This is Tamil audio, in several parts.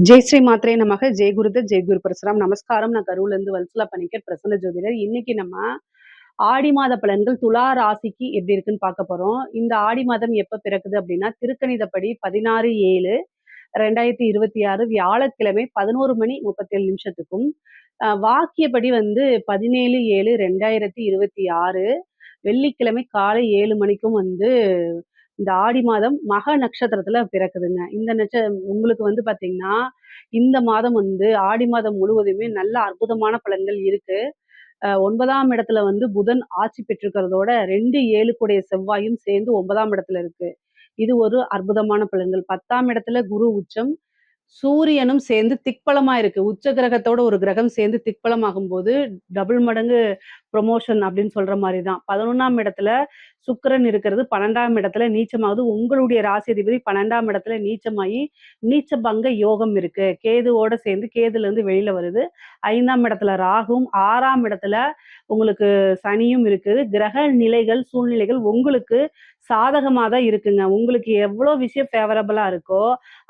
ஜெய் ஸ்ரீ மாத்ரே நமக. ஜெய் குருதத் ஜெய் குரு பரசுராம். நமஸ்காரம். நான் கரூர்ல இருந்து வல்சலா பணிக்கர் பிரசன்ன ஜோதிடர். இன்னைக்கு நம்ம ஆடி மாத பலன்கள் துலா ராசிக்கு எப்படி இருக்குன்னு பார்க்க போறோம். இந்த ஆடி மாதம் எப்ப பிறக்குது அப்படின்னா திருக்கணிதப்படி 16/7/2026 வியாழக்கிழமை 11 மணி 37 நிமிஷத்துக்கும் வாக்கியப்படி வந்து 17/7/2026 வெள்ளிக்கிழமை காலை 7 மணிக்கும் வந்து இந்த ஆடி மாதம் மக நட்சத்திரத்துல பிறக்குதுங்க. இந்த உங்களுக்கு வந்து பாத்தீங்கன்னா இந்த மாதம் வந்து ஆடி மாதம் முழுவதுமே நல்ல அற்புதமான பலன்கள் இருக்கு. 9ஆம் இடத்துல வந்து புதன் ஆட்சி பெற்றிருக்கிறதோட 2, 7 கூடிய செவ்வாயும் சேர்ந்து 9ஆம் இடத்துல இருக்கு. இது ஒரு அற்புதமான பலன்கள். 10ஆம் இடத்துல குரு உச்சம், சூரியனும் சேர்ந்து திக்பலமா இருக்கு. உச்ச கிரகத்தோட ஒரு கிரகம் சேர்ந்து திக்பலமாகும்போது டபுள் மடங்கு ப்ரமோஷன் அப்படின்னு சொல்ற மாரி தான். 11ஆம் இடத்துல சுக்கிரன் இருக்கிறது, 12ஆம் இடத்துல நீச்சமாகுது. உங்களுடைய ராசி அதிபதி 12ஆம் இடத்துல நீச்சமாயி நீச்சபங்க யோகம் இருக்கு. கேதுவோட சேர்ந்து கேதுலேருந்து வெளியில வருது. 5ஆம் இடத்துல ராகுவும், 6ஆம் இடத்துல உங்களுக்கு சனியும் இருக்குது. கிரக நிலைகள், சூழ்நிலைகள் உங்களுக்கு சாதகமா தான் இருக்குங்க. உங்களுக்கு எவ்வளோ விஷயம் ஃபேவரபிளா இருக்கோ,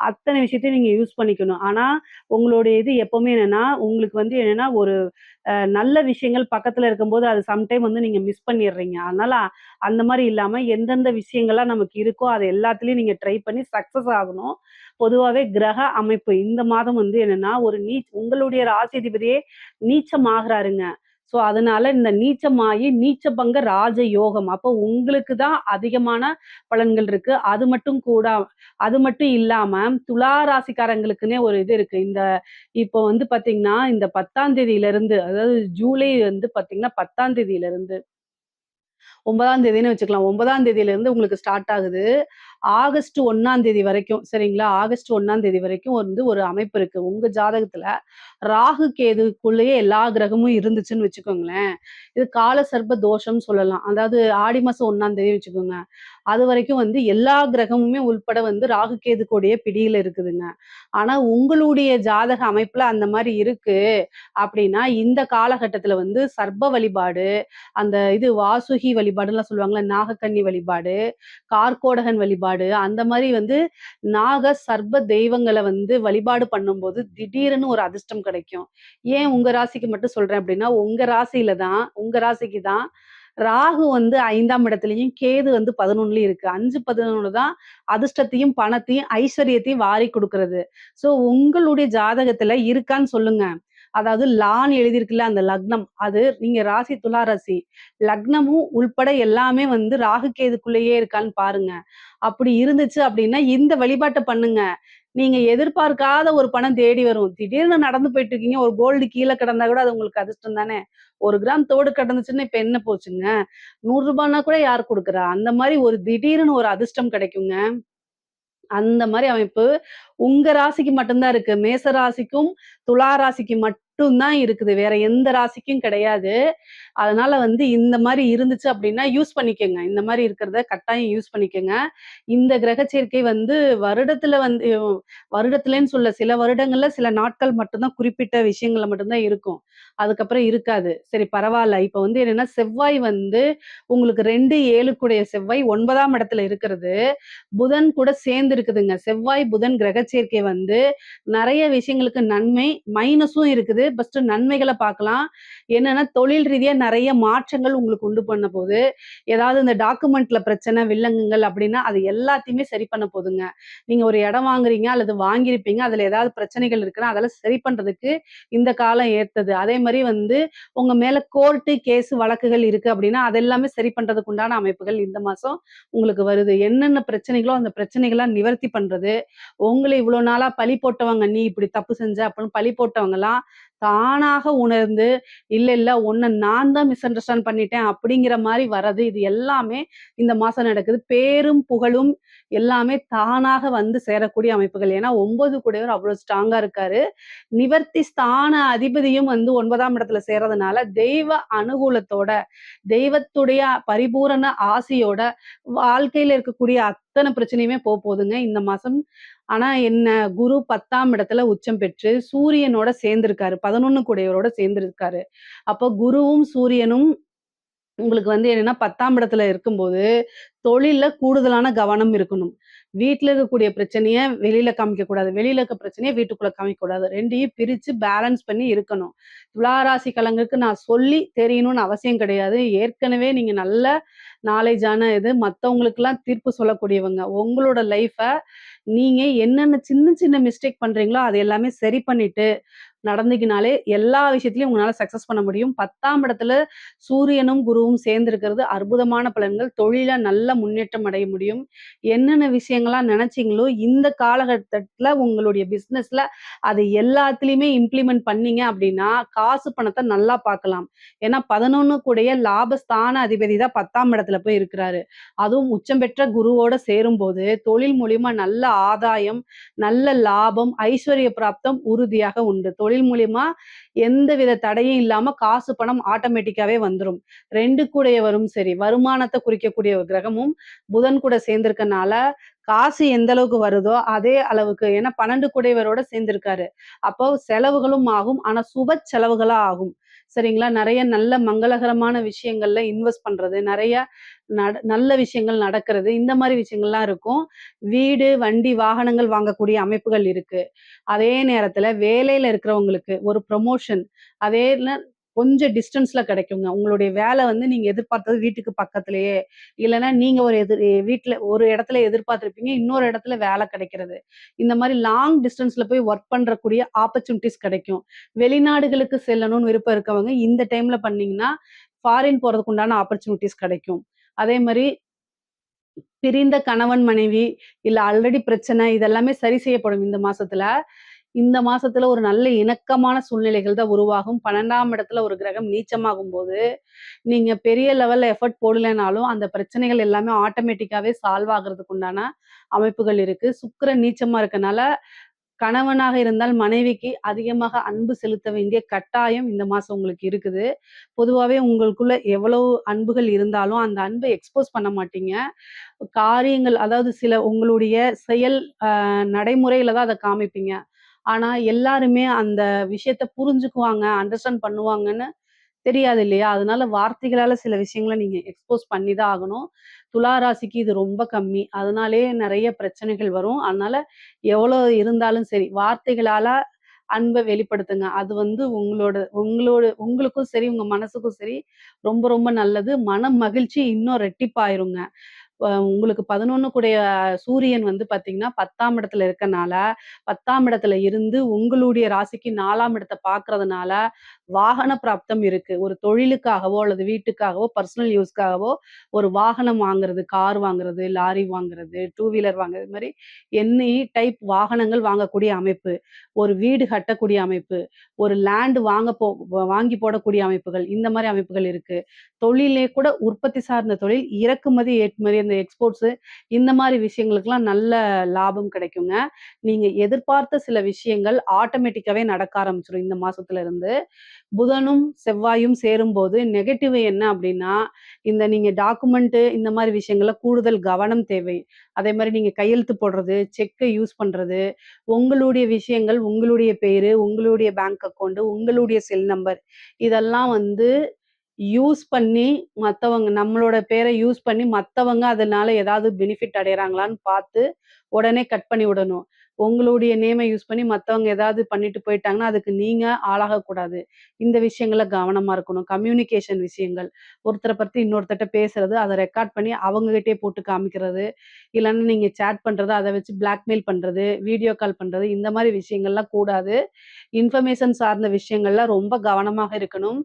அத்தனை விஷயத்தையும் நீங்க யூஸ் பண்ணிக்கணும். ஆனா, உங்களுடைய இது எப்பவுமே என்னன்னா, உங்களுக்கு வந்து என்னன்னா ஒரு நல்ல விஷயங்கள் பக்கத்துல இருக்கும்போது, அது சம்டைம் வந்து நீங்க மிஸ் பண்ணிர்றீங்க. அதனால அந்த மாரி இல்லாம எந்தெந்த விஷயங்கள்லாம் நமக்கு இருக்கோ, அது எல்லாத்துலயும் நீங்க ட்ரை பண்ணி சக்சஸ் ஆகணும். பொதுவாவே கிரக அமைப்பு இந்த மாதம் வந்து என்னன்னா, ஒரு உங்களுடைய ராசி அதிபதியே நீச்சம் ஆகுறாருங்க. ஸோ, அதனால இந்த நீச்சமாயி நீச்சபங்க ராஜ யோகம். அப்போ உங்களுக்கு தான் அதிகமான பலன்கள் இருக்கு. அது மட்டும் இல்லாம துலா ராசிக்காரங்களுக்குன்னே ஒரு இது இருக்கு. இப்போ வந்து பார்த்தீங்கன்னா, இந்த 10ஆம் தேதியிலிருந்து அதாவது ஜூலை வந்து பார்த்தீங்கன்னா 10ஆம் தேதியிலிருந்து 9ஆம் தேதின்னு வச்சுக்கலாம். 9ஆம் தேதியிலிருந்து உங்களுக்கு ஸ்டார்ட் ஆகுது. ஆகஸ்ட் 1ஆம் தேதி வரைக்கும் சரிங்களா? ஆகஸ்ட் 1ஆம் தேதி வரைக்கும் வந்து ஒரு அமைப்பு இருக்கு. உங்க ஜாதகத்துல ராகு, கேதுக்குள்ளேயே எல்லா கிரகமும் இருந்துச்சுன்னு வச்சுக்கோங்களேன். இது கால சர்ப்ப தோஷம்னு சொல்லலாம். அதாவது ஆடி மாசம் 1ஆம் தேதி வச்சுக்கோங்க. அதுவரைக்கும் வந்து எல்லா கிரகமுமே உள்பட வந்து ராகு, கேது கூடயே பிடியில இருக்குதுங்க. ஆனா உங்களுடைய ஜாதக அமைப்புல அந்த மாரி இருக்கு அப்படின்னா, இந்த காலகட்டத்துல வந்து சர்ப்ப வழிபாடு, அந்த இது வாசுகி வழிபாடுலாம் சொல்லுவாங்கல்ல, நாகக்கன்னி வழிபாடு, கார்கோடகன் வழிபாடு, அந்த மாரி வந்து நாக, சர்ப்ப தெய்வங்கள வந்து வழிபாடு பண்ணும்போது திடீர்னு ஒரு அதிர்ஷ்டம் கிடைக்கும். ஏன் உங்க ராசிக்கு மட்டும் சொல்றேன் அப்படின்னா, உங்க ராசிக்கு தான் ராகு வந்து 5ஆம் இடத்துலயும், கேது வந்து 11லயும் இருக்கு. 5, 11 தான் அதிர்ஷ்டத்தையும், பணத்தையும், ஐஸ்வர்யத்தையும் வாரி குடுக்குறது. ஸோ உங்களுடைய ஜாதகத்துல இருக்கான்னு சொல்லுங்க. அதாவது லான்னு எழுதியிருக்குல்ல அந்த லக்னம். அது நீங்க ராசி துலா ராசி. லக்னமும் உள்பட எல்லாமே வந்து ராகு, கேதுக்குள்ளேயே இருக்கான்னு பாருங்க. அப்படி இருந்துச்சு அப்படின்னா, இந்த வழிபாட்ட பண்ணுங்க. நீங்க எதிர்பார்க்காத ஒரு பணம் தேடி வரும். திடீர்னு நடந்து போயிட்டு இருக்கீங்க. ஒரு கோல்டு கீழ கிடந்தா கூட அது உங்களுக்கு அதிர்ஷ்டம் தானே! 1 கிராம் தோடு கிடந்துச்சுன்னா இப்ப என்ன போச்சுங்க? ரூ. 100ன்னா கூட யார் குடுக்குறா? அந்த மாரி ஒரு திடீர்னு ஒரு அதிர்ஷ்டம் கிடைக்குங்க. அந்த மாரி அமைப்பு உங்க ராசிக்கு மட்டும் தான் இருக்கு. மேச ராசிக்கும், துலா ராசிக்கு மட்டும் தான் இருக்குது. வேற எந்த ராசிக்கும் கிடையாது. அதனால வந்து இந்த மாரி இருந்துச்சு அப்டின்னா யூஸ் பண்ணிக்கங்க. இந்த மாரி இருக்கிறத கட்டாயம் யூஸ் பண்ணிக்கங்க. இந்த கிரக சேர்க்கை வந்து வருடத்துல வந்து வருடத்துலன்னு சொல்ல சில வருடங்கள்ல சில நாட்கள் மட்டும் தான் குறிப்பிட்ட விஷயங்கள்ல மட்டும் தான் இருக்கும். அதுக்கப்புறம் இருக்காது. சரி பரவால்ல. இப்ப வந்து என்னன்னா செவ்வாய் வந்து உங்களுக்கு 2, 7 கூடிய செவ்வாய் 9ஆம் இடத்துல இருக்கிறது. புதன் கூட சேர்ந்து இருக்குதுங்க. செவ்வாய், புதன் கிரக சேர்க்கை வந்து நெறைய விஷயங்களுக்கு நன்மை, மைனஸும் இருக்குது. ஃபர்ஸ்ட் நன்மைகள பார்க்கலாம். என்னன்னா, தொழில் ரீதியா நெறைய மாற்றங்கள் உங்களுக்கு உண்டு பண்ண போது. ஏதாவது இந்த டாக்குமெண்ட்ல பிரச்சனை, வில்லங்கங்கள் அப்டின்னா, அது எல்லாத்தையுமே சரி பண்ண போதுங்க. நீங்க ஒரு இடம் வாங்குறீங்க அல்லது வாங்கியிருப்பீங்க. அதுல ஏதாவது பிரச்சனைகள் இருக்குன்னா, அதெல்லாம் சரி பண்றதுக்கு இந்த காலம் ஏத்தது. அதே மாரி வந்து உங்க மேல கோர்ட்டு, கேஸ் வழக்குகள் இருக்கு அப்டின்னா, அதெல்லாமே சரி பண்றதுக்கு உண்டான அமைப்புகள் இந்த மாசம் உங்களுக்கு வருது. என்னென்ன பிரச்சனைகளோ, அந்த பிரச்சனைகள்லாம் நிவர்த்தி பண்றது. உங்கள இவ்வளோ நாளா பழி போட்டவங்க, "நீ இப்படி தப்பு செஞ்ச" அப்படின்னு பழி போட்டவங்கலாம் தானாக உணர்ந்து, "இல்ல, இல்ல உன்ன நான் தான் மிஸ் அண்டர்ஸ்டாண்ட் பண்ணிட்டேன்" அப்படிங்கிற மாரி வர்றது. இது எல்லாமே இந்த மாசம் நடக்குது. பேரும், புகழும் எல்லாமே தானாக வந்து சேரக்கூடிய அமைப்புகள். ஏன்னா 9 கூடையவர் அவ்வளோ ஸ்ட்ராங்கா இருக்காரு. நிவர்த்தி ஸ்தான அதிபதியும் வந்து 9ஆம் இடத்துல சேர்றதுனால, தெய்வ அனுகூலத்தோட, தெய்வத்துடைய பரிபூரண ஆசியோட, வாழ்க்கையில இருக்கக்கூடிய அத்தன பிரச்சனையுமே போதுங்க இந்த மாசம். ஆனா என்ன, குரு 10ஆம் இடத்துல உச்சம் பெற்று சூரியனோட சேர்ந்திருக்காரு. 11 கூடையவரோட சேர்ந்திருக்காரு. அப்போ குருவும், சூரியனும் உங்களுக்கு வந்து என்னன்னா 10ஆம் இடத்துல இருக்கும்போது, தொழில்ல கூடுதலான கவனம் இருக்கணும். வீட்ல இருக்கக்கூடிய பிரச்சனைய வெளியில காமிக்கக்கூடாது. வெளியில இருக்க பிரச்சனைய வீட்டுக்குள்ள காமிக்கக்கூடாது. 2யும் பிரிச்சு பேலன்ஸ் பண்ணி இருக்கணும். துலா ராசிக்காரங்களுக்கு நான் சொல்லி தெரியணும்னு அவசியம் கிடையாது. ஏற்கனவே நீங்க நல்ல நாலேட்ஜான மத்தவங்களுக்கெல்லாம் தீர்ப்பு சொல்லக்கூடியவங்க. உங்களோட லைஃப நீங்க என்னென்ன சின்ன சின்ன மிஸ்டேக் பண்றீங்களோ, அது எல்லாமே சரி பண்ணிட்டு நடந்தீங்கனாலே எல்லா விஷயத்திலயும் உங்களால சக்சஸ் பண்ண முடியும். 10ஆம் இடத்துல சூரியனும், குருவும் சேர்ந்திருக்கிறது அற்புதமான பலன்கள். தொழில்ல நல்ல முன்னேற்றம் அடைய முடியும். என்னென்ன விஷயங்கள்லாம் நினைச்சீங்களோ, இந்த காலகட்டத்தில உங்களுடைய பிசினஸ்ல அது எல்லாத்துலயுமே இம்ப்ளிமெண்ட் பண்ணீங்க அப்படின்னா, காசு பணத்த நல்லா பார்க்கலாம். ஏன்னா 11 கூடைய லாபஸ்தான அதிபதி தான் 10ஆம் இடத்துல போய் இருக்கிறாரு. அதுவும் உச்சம் பெற்ற குருவோட சேரும்போது, தொழில் மூலியமா நல்ல ஆதாயம், நல்ல லாபம், ஐஸ்வர்ய பிராப்தம் உறுதியாக உண்டு. தொழில் மூலியமா எந்தவித தடையும் இல்லாம காசு, பணம் ஆட்டோமேட்டிக்காவே வந்துரும். 2 கூடையவரும் சரி, வருமானத்த குறிக்கக்கூடிய ஒரு கிரகமும் புதன் கூட சேர்ந்திருக்கனால, காசு எந்த அளவுக்கு வருதோ, அதே அளவுக்கு ஏன்னா 12 கூடையவரோட சேர்ந்திருக்காரு. அப்போ செலவுகளும் ஆகும். ஆனா சுப செலவுகளா ஆகும். சரிங்களா? நெறைய நல்ல மங்களகரமான விஷயங்கள்ல இன்வெஸ்ட் பண்றது, நெறைய நல்ல விஷயங்கள் நடக்கிறது, இந்த மாரி விஷயங்கள்லாம் இருக்கும். வீடு, வண்டி, வாகனங்கள் வாங்கக்கூடிய அமைப்புகள் இருக்கு. அதே நேரத்துல வேலையில இருக்கிறவங்களுக்கு ஒரு ப்ரமோஷன் அதேல கொஞ்சம் டிஸ்டன்ஸ்ல கிடைக்குங்க. உங்களுடைய வேலை நீங்க எதிர்பார்த்தது வீட்டுக்கு பக்கத்திலேயே, இல்லன்னா நீங்க ஒரு வீட்ல ஒரு இடத்துல எதிர்பார்த்திருப்பீங்க. இன்னொரு இடத்துல வேலை கிடைக்கிறது. இந்த மாரி லாங் டிஸ்டன்ஸ்ல போய் வொர்க் பண்றக்கூடிய ஆப்பர்ச்சுனிட்டீஸ் கிடைக்கும். வெளிநாடுகளுக்கு செல்லணும்னு விருப்பம் இருக்கவங்க இந்த டைம்ல பண்ணீங்கன்னா, ஃபாரின் போறதுக்கு உண்டான ஆப்பர்ச்சுனிட்டீஸ் கிடைக்கும். அதே மாரி பிரிந்த கணவன், மனைவி இல்ல ஆல்ரெடி பிரச்சனை இதெல்லாமே சரி செய்யப்படும் இந்த மாசத்துல. இந்த மாசத்துல ஒரு நல்ல இணக்கமான சூழ்நிலைகள் தான் உருவாகும். 12ஆம் இடத்துல ஒரு கிரகம் நீச்சமாகும்போது, நீங்க பெரிய லெவல்ல எஃபோர்ட் போடலைனாலும், அந்த பிரச்சனைகள் எல்லாமே ஆட்டோமேட்டிக்காவே சால்வ் ஆகுறதுக்கு உண்டான அமைப்புகள் இருக்கு. சுக்கிரன் நீச்சமா இருக்கனால, கணவனாக இருந்தால் மனைவிக்கு அதிகமாக அன்பு செலுத்த வேண்டிய கட்டாயம் இந்த மாசம் உங்களுக்கு இருக்குது. பொதுவாவே உங்களுக்குள்ள எவ்வளவு அன்புகள் இருந்தாலும், அந்த அன்ப எக்ஸ்போஸ் பண்ண மாட்டீங்க. காரியங்கள் அதாவது சில உங்களுடைய செயல் நடைமுறையில தான் அத காமிப்பீங்க. ஆனா, எல்லாருமே அந்த விஷயத்த புரிஞ்சுக்குவாங்க, அண்டர்ஸ்டாண்ட் பண்ணுவாங்கன்னு தெரியாது இல்லையா? அதனால வார்த்தைகளால சில விஷயங்கள நீங்க எக்ஸ்போஸ் பண்ணி தான் ஆகணும். துலா ராசிக்கு இது ரொம்ப கம்மி. அதனாலேயே நெறைய பிரச்சனைகள் வரும். அதனால எவ்வளோ இருந்தாலும் சரி, வார்த்தைகளால அன்ப வெளிப்படுத்துங்க. அது உங்களோட உங்களோட உங்களுக்கும் சரி, உங்க மனசுக்கும் சரி ரொம்ப ரொம்ப நல்லது. மன மகிழ்ச்சி இன்னும் ரெட்டிப்பாயிருங்க. உங்களுக்கு 11 கூடைய சூரியன் பார்த்தீங்கன்னா, 10ஆம் இடத்துல இருக்கனால, 10ஆம் இடத்துல இருந்து உங்களுடைய ராசிக்கு 4ஆம் இடத்த பார்க்கறதுனால, வாகன பிராப்தம் இருக்கு. ஒரு தொழிலுக்காகவோ, அல்லது வீட்டுக்காகவோ, பர்சனல் யூஸ்க்காகவோ ஒரு வாகனம் வாங்குறது, கார் வாங்குறது, லாரி வாங்குறது, டூ வீலர் வாங்குறது, இது மாரி எனி டைப் வாகனங்கள் வாங்கக்கூடிய அமைப்பு. ஒரு வீடு கட்டக்கூடிய அமைப்பு. ஒரு லேண்ட் வாங்கி போடக்கூடிய அமைப்புகள். இந்த மாரி அமைப்புகள் இருக்கு. தொழிலே கூட உற்பத்தி சார்ந்த தொழில், இறக்குமதி, ஏற்றுமதி அந்த எக்ஸ்போர்ட்ஸு இந்த மாரி விஷயங்களுக்கெல்லாம் நல்ல லாபம் கிடைக்குங்க. நீங்க எதிர்பார்த்த சில விஷயங்கள் ஆட்டோமேட்டிக்காவே நடக்க ஆரம்பிச்சுரும் இந்த மாசத்துல இருந்து. புதனும், செவ்வாயும் சேரும்போது நெகட்டிவ் என்ன அப்டின்னா, நீங்க டாக்குமெண்ட் இந்த மாரி விஷயங்கள்ல கூடுதல் கவனம் தேவை. அதே மாரி நீங்க கையெழுத்து போடுறது, செக்க யூஸ் பண்றது, உங்களுடைய விஷயங்கள், உங்களுடைய பேரு, உங்களுடைய பேங்க் அக்கவுண்ட், உங்களுடைய செல் நம்பர் இதெல்லாம் யூஸ் பண்ணி நம்மளோட பேர யூஸ் பண்ணி மத்தவங்க அதனால ஏதாவது பெனிஃபிட் அடையறாங்களான்னு பார்த்து, உடனே கட் பண்ணி விடணும். உங்களுடைய நேம யூஸ் பண்ணி மத்தவங்க ஏதாவது பண்ணிட்டு போயிட்டாங்கன்னா, அதுக்கு நீங்க ஆளாகக்கூடாது. இந்த விஷயங்கள்ல கவனமா இருக்கணும். கம்யூனிகேஷன் விஷயங்கள். ஒருத்தர பத்தி இன்னொருத்தர்ட்ட பேசுறது, அத ரெக்கார்ட் பண்ணி அவங்ககிட்டயே போட்டு காமிக்கிறது. இல்லன்னா நீங்க சேட் பண்றது, அத வச்சு பிளாக்மெயில் பண்றது, வீடியோ கால் பண்றது, இந்த மாரி விஷயங்கள்லாம் கூடாது. இன்ஃபர்மேஷன் சார்ந்த விஷயங்கள்ல ரொம்ப கவனமாக இருக்கணும்.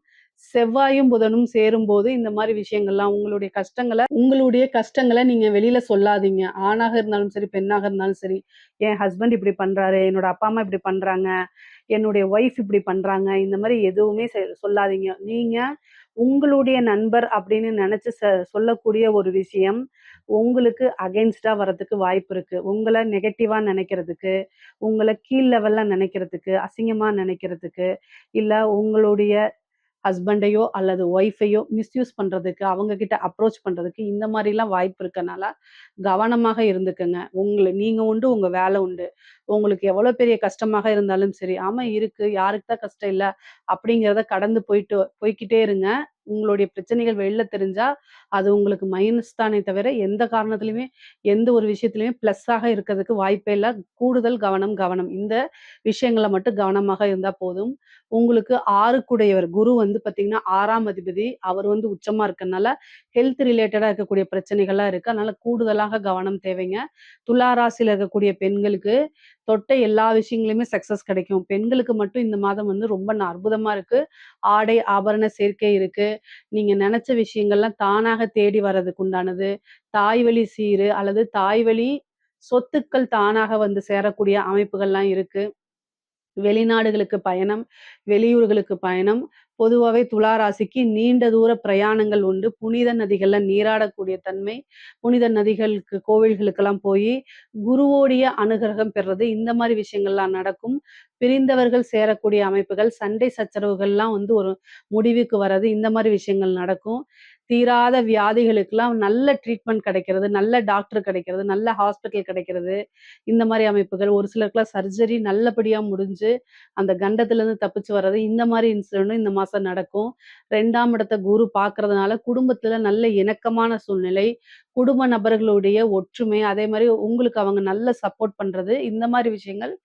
செவ்வாயும், புதனும் சேரும்போது இந்த மாரி விஷயங்கள்லாம் உங்களுடைய கஷ்டங்கள நீங்க வெளியில சொல்லாதீங்க. ஆணாக இருந்தாலும் சரி, பெண்ணாக இருந்தாலும் சரி. என் ஹஸ்பண்ட் இப்படி பண்றாரு, என்னோட அப்பா, அம்மா இப்படி பண்றாங்க, என்னுடைய ஒய்ஃப் இப்படி பண்றாங்க. இந்த மாரி எதுவுமே சொல்லாதீங்க. நீங்க உங்களுடைய நண்பர் அப்படின்னு நெனச்சு சொல்லக்கூடிய ஒரு விஷயம், உங்களுக்கு அகைன்ஸ்ட்டா வரதுக்கு வாய்ப்பு இருக்கு. உங்கள நெகட்டிவா நெனைக்கிறதுக்கு, உங்கள கீழ் லெவல்ல நெனைக்கிறதுக்கு, அசிங்கமா நெனைக்கிறதுக்கு, இல்ல உங்களுடைய ஹஸ்பண்டையோ அல்லது ஒய்ஃபையோ மிஸ்யூஸ் பண்றதுக்கு, அவங்க கிட்ட அப்ரோச் பண்றதுக்கு இந்த மாரிலாம் வாய்ப்பு இருக்கனால, கவனமாக இருந்துக்கங்க. நீங்க உண்டு, உங்க வேலை உண்டு. உங்களுக்கு எவ்வளோ பெரிய கஷ்டமாக இருந்தாலும் சரி, ஆமா இருக்கு, யாருக்கு தான் கஷ்டம் இல்ல, அப்படிங்கிறத கடந்து போய்க்கிட்டே இருங்க. உங்களுடைய பிரச்சனைகள் வெளில தெரிஞ்சா, அது உங்களுக்கு மைனஸ் தானே தவிர, எந்த காரணத்திலயுமே, எந்த ஒரு விஷயத்திலயுமே ப்ளஸ்ஸாக இருக்கிறதுக்கு வாய்ப்பே இல்ல. கூடுதல் கவனம், கவனம். இந்த விஷயங்கள்ல மட்டும் கவனமாக இருந்தா போதும். உங்களுக்கு 6க்குடையவர் குரு வந்து பார்த்தீங்கன்னா, 6ஆம் அதிபதி. அவர் வந்து உச்சமா இருக்கனால, ஹெல்த் ரிலேட்டடா இருக்கக்கூடிய பிரச்சனைகள்லாம் இருக்கு. அதனால கூடுதலாக கவனம் தேவைங்க. துலா ராசியில இருக்கக்கூடிய பெண்களுக்கு தொட்ட எல்லா விஷயங்களையுமே சக்சஸ் கிடைக்கும். பெண்களுக்கு மட்டும் இந்த மாதம் வந்து ரொம்ப அற்புதமா இருக்கு. ஆடை, ஆபரண சேர்க்கை இருக்கு. நீங்க நெனச்ச விஷயங்கள்லாம் தானாக தேடி வர்றதுக்கு உண்டானது. தாய் வழி சீரு அல்லது தாய் வழி சொத்துக்கள் தானாக வந்து சேரக்கூடிய அமைப்புகள்லாம் இருக்கு. வெளிநாடுகளுக்கு பயணம், வெளியூர்களுக்கு பயணம். பொதுவாவே துலா ராசிக்கு நீண்ட தூர பிரயாணங்கள் உண்டு. புனித நதிகள்ல நீராடக்கூடிய தன்மை, புனித நதிகளுக்கு கோவில்களுக்கெல்லாம் போயி, குருவோடைய அனுகிரகம் பெறுறது, இந்த மாரி விஷயங்கள்லாம் நடக்கும். பிரிந்தவர்கள் சேரக்கூடிய அமைப்புகள், சண்டை சச்சரவுகள்லாம் வந்து ஒரு முடிவுக்கு வர்றது, இந்த மாரி விஷயங்கள் நடக்கும். தீராத வியாதிகளுக்கெல்லாம் நல்ல ட்ரீட்மெண்ட் கிடைக்கிறது, நல்ல டாக்டர் கிடைக்கிறது, நல்ல ஹாஸ்பிட்டல் கிடைக்கிறது. இந்த மாரி அமைப்புகள். ஒரு சிலருக்குலாம் சர்ஜரி நல்லபடியா முடிஞ்சு, அந்த கண்டத்துலருந்து தப்பிச்சு வர்றது, இந்த மாரி இன்சிடென்டும் இந்த மாசம் நடக்கும். 2ஆம் இடத்த குரு பார்க்கறதுனால, குடும்பத்துல நல்ல இணக்கமான சூழ்நிலை, குடும்ப நபர்களுடைய ஒற்றுமை, அதே மாரி உங்களுக்கு அவங்க நல்ல சப்போர்ட் பண்றது, இந்த மாரி விஷயங்கள்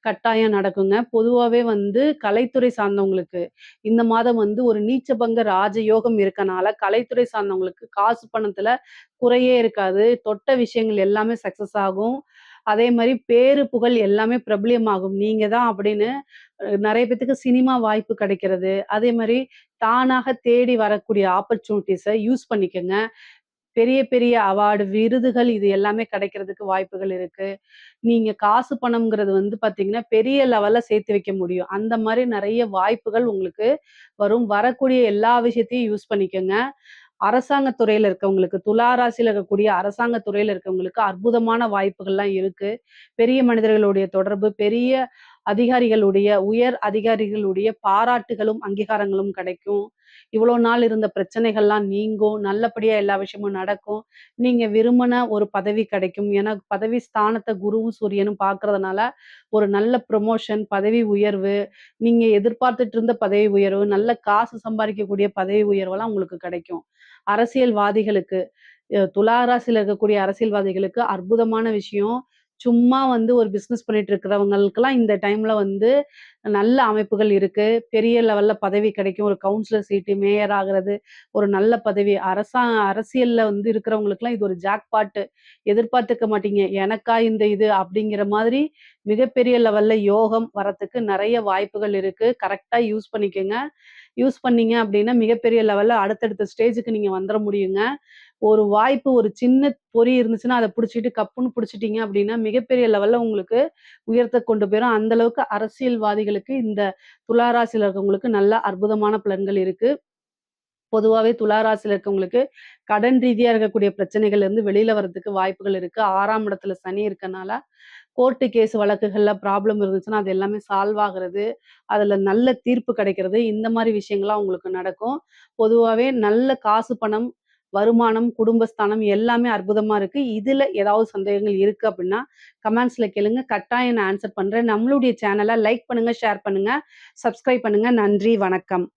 கட்டாயம் நடக்குங்க. பொதுவாவே வந்து கலைத்துறை சார்ந்தவங்களுக்கு, இந்த மாதம் வந்து ஒரு நீச்சபங்க ராஜயோகம் இருக்கனால, கலைத்துறை சார்ந்தவங்களுக்கு காசு பணத்துல குறையே இருக்காது. தொட்ட விஷயங்கள் எல்லாமே சக்சஸ் ஆகும். அதே மாரி பேரு, புகழ் எல்லாமே பிரபல்யமாகும். நீங்க தான் அப்படின்னு நெறைய பேத்துக்கு சினிமா வாய்ப்பு கிடைக்கிறது. அதே மாரி தானாக தேடி வரக்கூடிய ஆப்பர்ச்சுனிட்டீஸ யூஸ் பண்ணிக்கங்க. பெரிய, பெரிய அவார்டு, விருதுகள் இது எல்லாமே கிடைக்கிறதுக்கு வாய்ப்புகள் இருக்கு. நீங்க காசு பணம்ங்கிறது வந்து பார்த்தீங்கன்னா, பெரிய லெவல்ல சேர்த்து வைக்க முடியும். அந்த மாரி நெறைய வாய்ப்புகள் உங்களுக்கு வரும். வரக்கூடிய எல்லா விஷயத்தையும் யூஸ் பண்ணிக்கங்க. அரசாங்க துறையில இருக்கவங்களுக்கு, துலா ராசியில இருக்கக்கூடிய அரசாங்க துறையில இருக்கவங்களுக்கு அற்புதமான வாய்ப்புகள்லாம் இருக்கு. பெரிய மனிதர்களுடைய தொடர்பு, பெரிய அதிகாரிகளுடைய, உயர் அதிகாரிகளுடைய பாராட்டுகளும், அங்கீகாரங்களும் கிடைக்கும். இவ்வளோ நாள் இருந்த பிரச்சனைகள்லாம் நீங்கும். நல்லபடியா எல்லா விஷயமும் நடக்கும். நீங்க விரும்புன ஒரு பதவி கிடைக்கும். ஏன்னா, பதவி ஸ்தானத்த குருவும், சூரியனும் பார்க்கறதுனால, ஒரு நல்ல ப்ரமோஷன், பதவி உயர்வு, நீங்க எதிர்பார்த்துட்டு இருந்த பதவி உயர்வு, நல்ல காசு சம்பாரிக்கக்கூடிய பதவி உயர்வெல்லாம் உங்களுக்கு கிடைக்கும். அரசியல்வாதிகளுக்கு துலா ராசியில இருக்கக்கூடிய அரசியல்வாதிகளுக்கு அற்புதமான விஷயம். சும்மா வந்து ஒரு பிசினஸ் பண்ணிட்டு இருக்கிறவங்களுக்கெல்லாம் இந்த டைம்ல வந்து நல்ல அமைப்புகள் இருக்கு. பெரிய லெவல்ல பதவி கிடைக்கும். ஒரு கவுன்சிலர் சீட்டு, மேயர் ஆகுறது, ஒரு நல்ல பதவி. அரசியல்ல வந்து இருக்கிறவங்களுக்கெல்லாம் இது ஒரு ஜாக்பாட்டு. எதிர்பார்த்துக்க மாட்டீங்க. எனக்கா இந்த இது அப்படிங்கிற மாதிரி மிகப்பெரிய லெவல்ல யோகம் வரத்துக்கு நெறைய வாய்ப்புகள் இருக்கு. கரெக்ட்டா யூஸ் பண்ணிக்கங்க. யூஸ் பண்ணீங்க அப்படின்னா, மிகப்பெரிய லெவல்ல அடுத்தடுத்த ஸ்டேஜுக்கு நீங்க வந்துர முடியுங்க. ஒரு வாய்ப்பு ஒரு சின்ன பொறி இருந்துச்சுன்னா, அத புடிச்சுட்டு கப்புன்னு புடிச்சுட்டீங்க அப்படின்னா, மிகப்பெரிய லெவல்ல உங்களுக்கு உயர்த்த கொண்டு போயிரும். அந்த அளவுக்கு அரசியல்வாதிகளுக்கு இந்த துலா ராசியில இருக்கவங்களுக்கு நல்ல அற்புதமான பலன்கள் இருக்கு. பொதுவாவே துலா ராசியில இருக்கவங்களுக்கு கடன் ரீதியா இருக்கக்கூடிய பிரச்சனைகள்ல இருந்து வெளியில வரதுக்கு வாய்ப்புகள் இருக்கு. 6ஆம் இடத்துல சனி இருக்கனால, கோர்ட்டு கேஸ் வழக்குகள்ல ப்ராப்ளம் இருந்துச்சுன்னா, அது எல்லாமே சால்வ் ஆகுறது, அதுல நல்ல தீர்ப்பு கிடைக்கிறது, இந்த மாரி விஷயங்கள்லாம் உங்களுக்கு நடக்கும். பொதுவாவே நல்ல காசு பணம், வருமானம், குடும்பஸ்தானம் எல்லாமே அற்புதமா இருக்கு. இதுல ஏதாவது சந்தேகங்கள் இருக்கு அப்படின்னா, கமெண்ட்ஸ்ல கேளுங்க. கட்டாயம் நான் ஆன்சர் பண்றேன். நம்மளுடைய சேனல லைக் பண்ணுங்க, ஷேர் பண்ணுங்க, சப்ஸ்கிரைப் பண்ணுங்க. நன்றி, வணக்கம்.